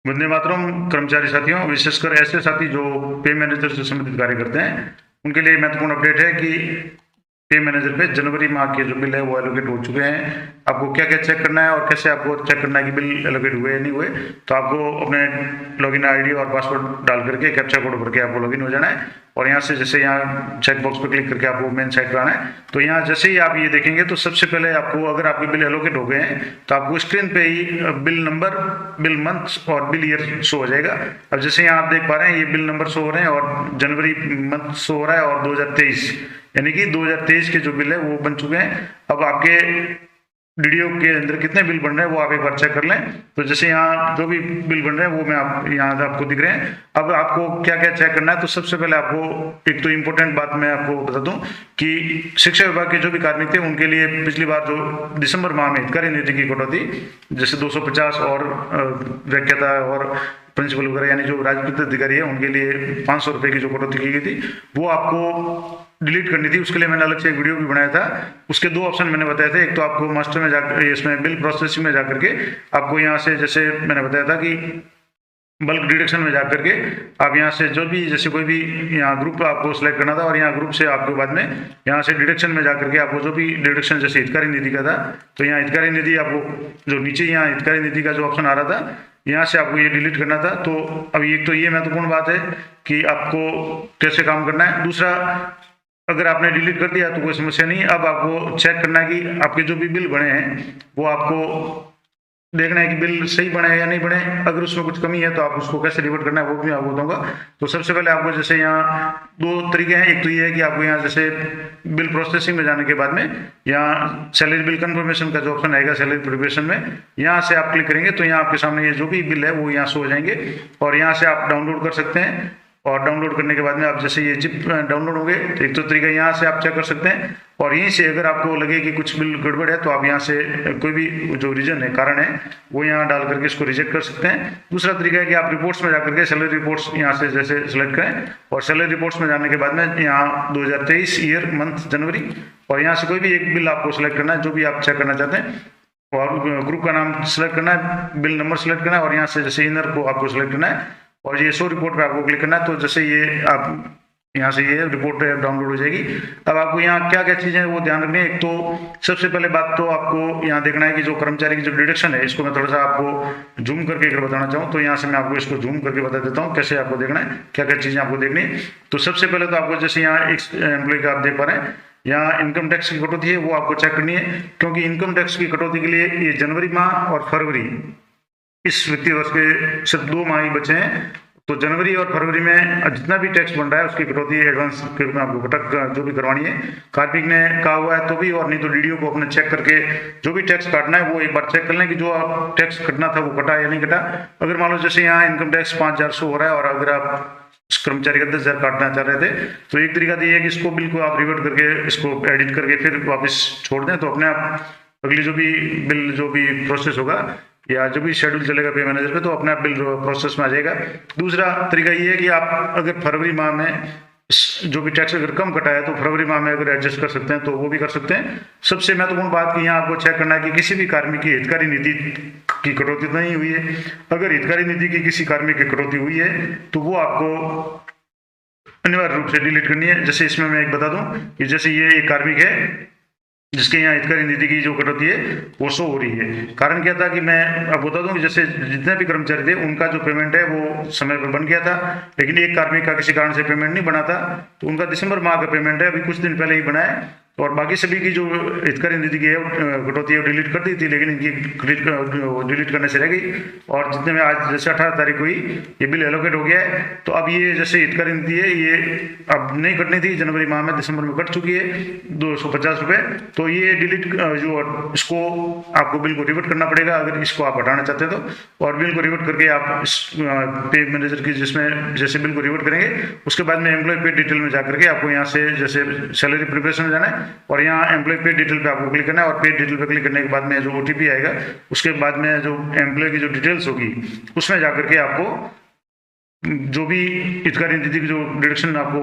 वंदे मातरम। कर्मचारी साथियों, विशेषकर ऐसे साथी जो पे मैनेजर से संबंधित कार्य करते हैं, उनके लिए महत्वपूर्ण अपडेट है कि पे मैनेजर पे जनवरी माह के जो बिल है वो एलोकेट हो चुके हैं। आपको क्या क्या चेक करना है और कैसे आपको चेक करना है कि बिल एलोकेट हुए या नहीं हुए, तो आपको अपने लॉगिन आईडी और पासवर्ड डाल करके कैप्चा कोड भर के आपको लॉगिन हो जाना है। और यहाँ से जैसे यहाँ चेक बॉक्स पर क्लिक करके आपको मेन साइट पर आना है। तो यहाँ जैसे ही आप ये देखेंगे तो सबसे पहले आपको, अगर आपके बिल एलोकेट हो गए हैं, तो आपको स्क्रीन पे ही बिल नंबर, बिल मंथ और बिल ईयर शो हो जाएगा। अब जैसे यहाँ आप देख पा रहे हैं, ये बिल नंबर शो हो रहे हैं और जनवरी मंथ शो हो रहा है और 2023 यानी कि 2023 के जो बिल है वो बन चुके हैं। अब आपके डीडीओ के अंदर कितने बिल बन रहे हैं वो आप एक बार चेक कर लें। तो जैसे यहाँ जो भी बिल बन रहे हैं वो मैं यहाँ आपको दिख रहे हैं। अब आपको क्या क्या चेक करना है, तो सबसे पहले आपको एक तो इम्पोर्टेंट बात मैं आपको बता दूं कि शिक्षा विभाग के जो भी कार्मिक थे उनके लिए पिछली बार जो दिसंबर माह में हितकारी नीति की कटौती, जैसे 250 और व्याख्याता और प्रिंसिपल वगैरह यानी जो राजपूत अधिकारी है उनके लिए 500 रुपए की जो कटौती की गई थी वो आपको डिलीट करनी थी। उसके लिए मैंने अलग से एक वीडियो भी बनाया था। उसके दो ऑप्शन मैंने बताए थे। एक तो आपको मास्टर में जाकर, इसमें बिल प्रोसेसिंग में जाकर के आपको यहाँ से, जैसे मैंने बताया था कि बल्क डिडक्शन में जाकर के आप यहाँ से जो भी, जैसे कोई भी यहाँ ग्रुप आपको सेलेक्ट करना था और यहाँ ग्रुप से आपको बाद में यहाँ से डिडक्शन में जाकर के आपको जो भी डिडक्शन, जैसे हितकारी निधि का था तो यहाँ हितकारी निधि आपको जो नीचे यहाँ हितकारी निधि का जो ऑप्शन आ रहा था यहाँ से आपको ये डिलीट करना था। तो अब एक तो ये महत्वपूर्ण बात है कि आपको कैसे काम करना है। दूसरा, अगर आपने डिलीट कर दिया तो कोई समस्या नहीं है। अब आपको चेक करना है कि आपके जो भी बिल बने हैं वो आपको देखना है कि बिल सही बने हैं या नहीं बने। अगर उसमें कुछ कमी है तो आप उसको कैसे रिवर्ट करना है वो भी आपको बताऊंगा। तो सबसे पहले आपको, जैसे यहाँ दो तरीके हैं। एक तो ये है कि आपको यहाँ जैसे बिल प्रोसेसिंग में जाने के बाद में यहाँ सैलरी बिल कंफर्मेशन का जो ऑप्शन आएगा सैलरी प्रिपरेशन में, यहाँ से आप क्लिक करेंगे तो यहाँ आपके सामने ये जो भी बिल है वो यहाँ शो हो जाएंगे और यहाँ से आप डाउनलोड कर सकते हैं। और डाउनलोड करने के बाद में आप जैसे ये जिप डाउनलोड होंगे तो एक तो तरीका यहाँ से आप चेक कर सकते हैं। और यहीं से अगर आपको लगे कि कुछ बिल गड़बड़ है तो आप यहाँ से कोई भी जो रीजन है, कारण है, वो यहाँ डाल करके इसको रिजेक्ट कर सकते हैं। दूसरा तरीका है कि आप रिपोर्ट्स में जाकर के सैलरी रिपोर्ट्स यहाँ से जैसे सेलेक्ट करें और सैलरी रिपोर्ट्स में जाने के बाद में यहाँ 2023 ईयर मंथ जनवरी और यहाँ से कोई भी एक बिल आपको सेलेक्ट करना है जो भी आप चेक करना चाहते हैं और ग्रुप का नाम सेलेक्ट करना है, बिल नंबर सेलेक्ट करना है और यहाँ से जैसे इनर को आपको सेलेक्ट करना है और ये शो रिपोर्ट पे आपको क्लिक करना है। तो जैसे ये आप यहाँ से ये रिपोर्ट डाउनलोड हो जाएगी। अब आपको यहाँ क्या क्या चीजें वो ध्यान रखनी है। एक तो सबसे पहले बात तो आपको यहाँ देखना है कि जो कर्मचारी की जो डिडक्शन है, इसको मैं थोड़ा सा आपको जूम करके अगर बताना चाहूँ तो यहाँ से मैं आपको इसको जूम करके बता देता हूँ कैसे आपको देखना है, क्या क्या चीजें आपको देखनी है। तो सबसे पहले तो आपको जैसे यहाँ एक एम्प्लॉय का आप देख पा रहे हैं, यहाँ इनकम टैक्स की कटौती है वो आपको चेक करनी है, क्योंकि इनकम टैक्स की कटौती के लिए ये जनवरी माह और फरवरी, इस वित्तीय वर्ष के सिर्फ 2 माह ही बचे हैं। तो जनवरी और फरवरी में जितना भी टैक्स बन रहा है उसकी कटौती एडवांस के रूप में आपको कटक जो भी करवानी है। कार्मिक ने कहा हुआ है तो भी, और नहीं तो डीडीओ को अपने चेक करके जो भी टैक्स काटना है वो एक बार चेक कर लें कि जो आप टैक्स कटना था वो कटा या नहीं कटा। अगर मान लो जैसे यहाँ इनकम टैक्स 5,000 शो हो रहा है और अगर आप कर्मचारी का 10,000 काटना चाह रहे थे तो एक तरीका तो ये है कि इसको बिल को आप रिवर्ट करके इसको एडिट करके फिर वापस छोड़ दें, तो अपने आप अगली जो भी बिल जो भी प्रोसेस होगा या जो भी शेड्यूल चलेगा पे मैनेजर पे तो अपने आप बिल प्रोसेस में आ जाएगा। दूसरा तरीका ये है कि आप अगर फरवरी माह में जो भी टैक्स अगर कम कटा है तो फरवरी माह में अगर एडजस्ट कर सकते हैं तो वो भी कर सकते हैं। सबसे महत्वपूर्ण बात कि यहाँ आपको चेक करना है कि किसी भी कार्मिक की हितकारी नीति की कटौती तो नहीं हुई है। अगर हितकारी नीति की किसी कार्मिक की कटौती हुई है तो वो आपको अनिवार्य रूप से डिलीट करनी है। जैसे इसमें मैं एक बता दूं कि जैसे ये एक कार्मिक है जिसके यहाँ हितकारी नीति की जो कटौती है वो शो हो रही है। कारण क्या था कि मैं अब बता दूं कि जैसे जितने भी कर्मचारी थे उनका जो पेमेंट है वो समय पर बन गया था, लेकिन एक कार्मिक का किसी कारण से पेमेंट नहीं बना था तो उनका दिसंबर माह का पेमेंट है अभी कुछ दिन पहले ही बना है। और बाकी सभी की जो हितकारी नीति की है कटौती है डिलीट कर दी थी, लेकिन इनकी डिलीट करने से रह गई। और जितने में आज जैसे 18 तारीख हुई ये बिल एलोकेट हो गया है, तो अब ये जैसे हितकारी नीति है ये अब नहीं कटनी थी, जनवरी माह में दिसंबर में कट चुकी है 250 रुपये। तो ये डिलीट जो इसको आपको बिल को रिवर्ट करना पड़ेगा अगर इसको आप हटाना चाहते हैं तो। और बिल को रिवर्ट करके आप इस पे मैनेजर की जिसमें जैसे बिल को रिवर्ट करेंगे उसके बाद में एम्प्लॉय पे डिटेल में जाकर के आपको यहाँ से जैसे सैलरी प्रिपरेशन में जाना है और यहाँ एम्प्लॉय पे डिटेल पे आपको क्लिक करना है और पे डिटेल पे क्लिक करने के बाद में जो ओटीपी आएगा उसके बाद में जो एम्प्लॉय की जो डिटेल्स होगी उसमें जाकर के आपको जो भी हितकारी नीति की जो डिडक्शन आपको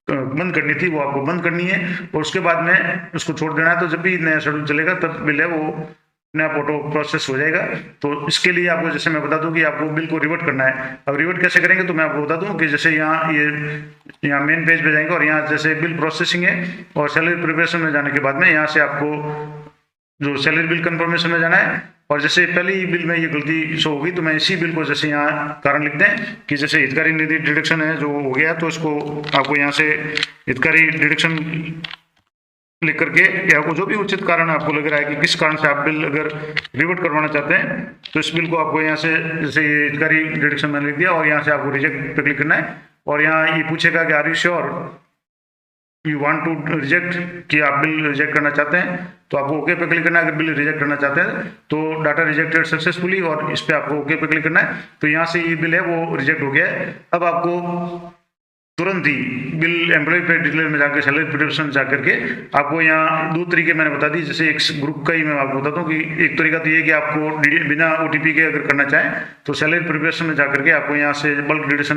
बंद करनी थी वो आपको बंद करनी है और उसके बाद में उसको छोड़ देना है। तो जब भी नया शेड्यूल चलेगा तब बिल है वो अपने आप ऑटो प्रोसेस हो जाएगा। तो इसके लिए आपको जैसे मैं बता दूं कि आपको बिल को रिवर्ट करना है। अब रिवर्ट कैसे करेंगे तो मैं आपको बता दूं कि जैसे यहाँ मेन पेज पे जाएंगे और यहाँ जैसे बिल प्रोसेसिंग है और सैलरी प्रिपरेशन में जाने के बाद में यहाँ से आपको जो सैलरी बिल कंफर्मेशन में जाना है। और जैसे पहली बिल में ये गलती शो होगी तो मैं इसी बिल को जैसे यहाँ कारण लिख दें कि जैसे हितकारी निधि डिडक्शन है जो हो गया, तो इसको आपको यहाँ से हितकारी डिडक्शन लिख करके या आपको जो भी उचित कारण आपको लग रहा है कि किस कारण से आप बिल अगर रिवर्ट करवाना चाहते हैं तो इस बिल को आपको यहाँ से जैसे ये हितकारी डिडक्शन मैंने लिख दिया और यहाँ से आपको रिजेक्ट पे क्लिक करना है। और यहाँ ये पूछेगा कि are you sure you want to reject, कि आप बिल रिजेक्ट करना चाहते हैं, तो आपको ओके पे क्लिक करना है। अगर बिल रिजेक्ट करना चाहते हैं तो डाटा रिजेक्टेड सक्सेसफुली और इस पे आपको ओके पे क्लिक करना है। तो यहाँ से ये बिल है वो रिजेक्ट हो गया है। अब आपको तुरंत ही बिल एम्प्लॉय पे डिटेल में जाकर सैलरी प्रिपरेशन जाकर के आपको यहाँ दो तरीके मैंने बता दी। जैसे एक ग्रुप का ही मैं आपको बताता हूँ कि एक तरीका तो ये कि आपको बिना OTP के अगर करना चाहें तो सैलरी प्रिपरेशन में जाकर के आपको यहाँ से बल्क डिडक्शन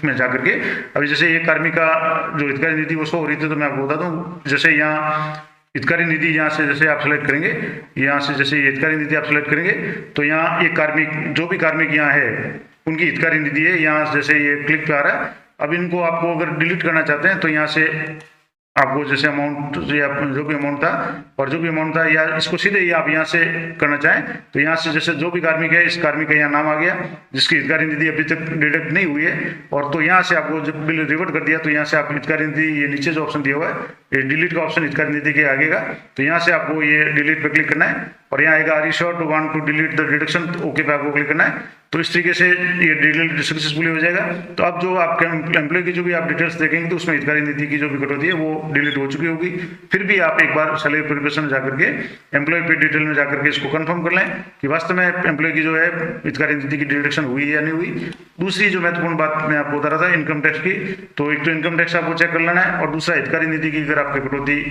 में जाकर के अभी जैसे ये कार्मिक का जो हितकारी नीति वो शो हो रही थी तो मैं आपको बताता हूँ। जैसे यहाँ हितकारी नीति यहाँ से जैसे आप सेलेक्ट करेंगे, यहाँ से जैसे हितकारी नीति आप सेलेक्ट करेंगे तो यहाँ एक कार्मिक जो भी कार्मिक यहाँ है उनकी हितकारी नीति है। यहाँ जैसे ये क्लिक पे आ रहा है। अब इनको आपको अगर डिलीट करना चाहते हैं तो यहाँ से आपको जैसे अमाउंट या जो भी अमाउंट था और जो भी अमाउंट था या इसको सीधे ही आप यहाँ से करना चाहें तो यहाँ से जैसे जो भी कार्मिक है इस कार्मिक का यहाँ नाम आ गया जिसकी हितकारी निधि अभी तक डिडक्ट नहीं हुई है। और तो यहाँ से आपको जब बिल रिवर्ट कर दिया तो यहाँ से आप हितकारी निधि ये नीचे जो ऑप्शन दिया हुआ है ये डिलीट का ऑप्शन हितकारी निधि के आगेगा। तो यहाँ से आपको ये डिलीट पे क्लिक करना है और यहाँ आएगा are you sure to want to delete the deduction, okay पे आपको क्लिक करना है। तो इस तरीके से ये डिलीट सक्सेसफुली हो जाएगा। तो अब जो आपके एम्प्लॉय की जो भी आप डिटेल्स देखेंगे तो उसमें हितकारी नीति की जो भी कटौती है वो डिलीट हो चुकी होगी। फिर भी आप एक बार सैलरी प्रिपरेशन में जाकर के एम्प्लॉय पे डिटेल में जाकर के इसको कंफर्म कर लें कि वास्तव में एम्प्लॉय की जो है हितकारी नीति की डिडक्शन हुई या नहीं हुई। दूसरी जो महत्वपूर्ण बात मैं आपको बता रहा था इनकम टैक्स की, तो एक तो इनकम टैक्स आपको चेक कर लेना है और दूसरा हितकारी नीति की अगर आपकी कटौती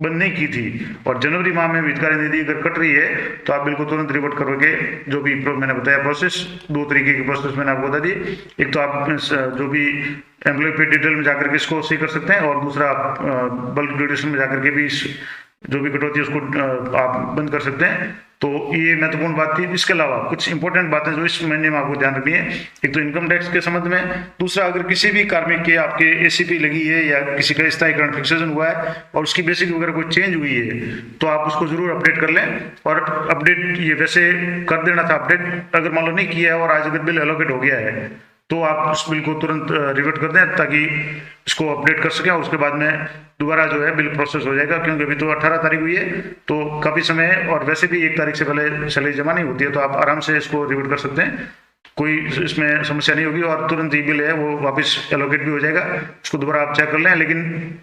बंद नहीं की थी और जनवरी माह में हितकारी निधि अगर कट रही है तो आप बिल्कुल तुरंत रिवर्ट करोगे। जो भी मैंने बताया प्रोसेस, दो तरीके की प्रोसेस मैंने आपको बता दी। एक तो आप जो भी एम्प्लॉय पे डिटेल में जाकर के इसको सही कर सकते हैं और दूसरा आप बल्क डिडक्शन में जाकर के भी जो भी कटौती है उसको आप बंद कर सकते हैं। तो ये महत्वपूर्ण बात थी। इसके अलावा कुछ इंपॉर्टेंट बातें जो इस महीने में आपको ध्यान रखनी है, एक तो इनकम टैक्स के संबंध में, दूसरा अगर किसी भी कार्मिक के आपके ACP लगी है या किसी का स्थायीकरण फिक्सेशन हुआ है और उसकी बेसिक वगैरह कोई चेंज हुई है तो आप उसको जरूर अपडेट कर लें। और अपडेट ये वैसे कर देना था अपडेट, अगर मान लो नहीं किया है और आज अगर बिल एलोकेट हो गया है तो आप उस बिल को तुरंत रिवर्ट कर दें ताकि इसको अपडेट कर सकें। उसके बाद में दोबारा जो है बिल प्रोसेस हो जाएगा, क्योंकि अभी तो 18 तारीख हुई है तो काफ़ी समय है और वैसे भी 1 तारीख से पहले सैलरी जमा नहीं होती है, तो आप आराम से इसको रिवर्ट कर सकते हैं, कोई इसमें समस्या नहीं होगी और तुरंत ही बिल है वो वापस एलोकेट भी हो जाएगा। उसको दोबारा आप चेक कर लें, लेकिन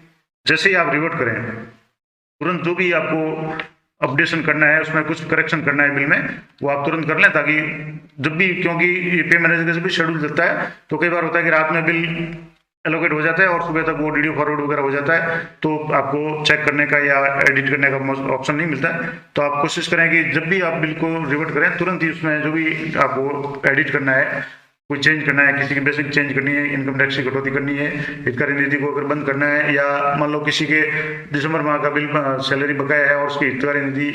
जैसे ही आप रिवर्ट करें तुरंत जो भी आपको अपडेशन करना है उसमें कुछ करेक्शन करना है बिल में वो आप तुरंत कर लें, ताकि जब भी, क्योंकि ये पे मैनेजर का जब भी शेड्यूल चलता है तो कई बार होता है कि रात में बिल एलोकेट हो जाता है और सुबह तक वो DDO फॉरवर्ड वगैरह हो जाता है तो आपको चेक करने का या एडिट करने का ऑप्शन नहीं मिलता है। तो आप कोशिश करें कि जब भी आप बिल को रिवर्ट करें तुरंत ही उसमें जो भी आपको एडिट करना है, कोई चेंज करना है, किसी की बेसिक चेंज करनी है, इनकम टैक्स की कटौती करनी है, हितकारी निधि को अगर बंद करना है, या मान लो किसी के दिसंबर माह का बिल सैलरी बकाया है और उसकी हितकारी निधि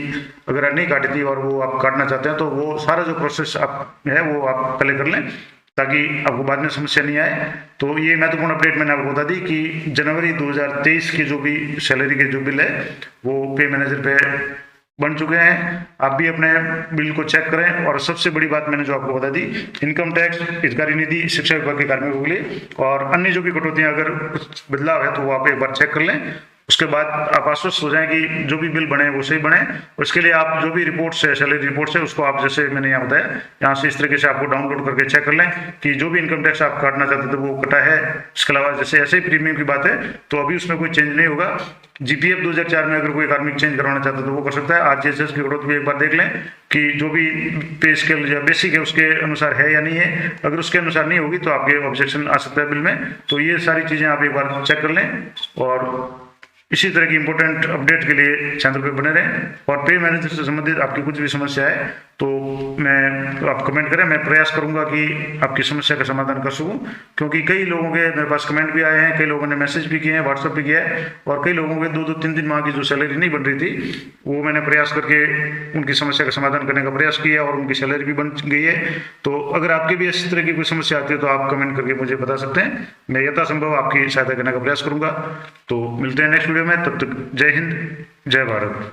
अगर नहीं काटी थी और वो आप काटना चाहते हैं तो वो सारा जो प्रोसेस आप है वो आप पहले कर लें ताकि आपको बाद में समस्या नहीं आए। तो ये महत्वपूर्ण अपडेट मैंने आपको बता दी कि जनवरी 2023 के जो भी सैलरी के जो बिल है वो पे मैनेजर पे बन चुके हैं। आप भी अपने बिल को चेक करें। और सबसे बड़ी बात मैंने जो आपको बता दी, इनकम टैक्स, हितकारी निधि, शिक्षा विभाग के कार्मिकों के लिए और अन्य जो भी कटौतियां अगर कुछ बदलाव है तो वो आप एक बार चेक कर लें। उसके बाद आप आश्वस्त हो जाएं कि जो भी बिल बने वो सही बने। उसके लिए आप जो भी रिपोर्ट्स है, सैलरी रिपोर्ट्स है, उसको आप जैसे मैंने यहाँ बताया यहाँ से इस तरीके से आपको डाउनलोड करके चेक कर लें कि जो भी इनकम टैक्स आप काटना चाहते थे वो कटा है। इसके अलावा जैसे ऐसे ही प्रीमियम की बात है तो अभी उसमें कोई चेंज नहीं होगा। GPF 2004 में अगर कोई कार्मिक चेंज करवाना चाहता है तो वो कर सकता है। RGSS की कटौती भी एक बार देख लें कि जो भी पे स्केल या बेसिक है उसके अनुसार है या नहीं है। अगर उसके अनुसार नहीं होगी तो आपके ऑब्जेक्शन आ सकता है बिल में। तो ये सारी चीज़ें आप एक बार चेक कर लें और इसी तरह की इंपॉर्टेंट अपडेट के लिए चैनल पे बने रहें। और पे मैनेजर से संबंधित आपकी कुछ भी समस्या है तो मैं आप कमेंट करें, मैं प्रयास करूंगा कि आपकी समस्या का समाधान कर सकूं, क्योंकि कई लोगों के मेरे पास कमेंट भी आए हैं, कई लोगों ने मैसेज भी किए हैं, व्हाट्सएप भी किया है, और कई लोगों के 2-2 3-3 माह की जो सैलरी नहीं बन रही थी वो मैंने प्रयास करके उनकी समस्या का समाधान करने का प्रयास किया और उनकी सैलरी भी बन गई है। तो अगर आपकी भी इस तरह की कोई समस्या आती है तो आप कमेंट करके मुझे बता सकते हैं, मैं यथासंभव आपकी सहायता करने का प्रयास करूंगा। तो मिलते हैं नेक्स्ट वीडियो में, तब तक जय हिंद, जय भारत।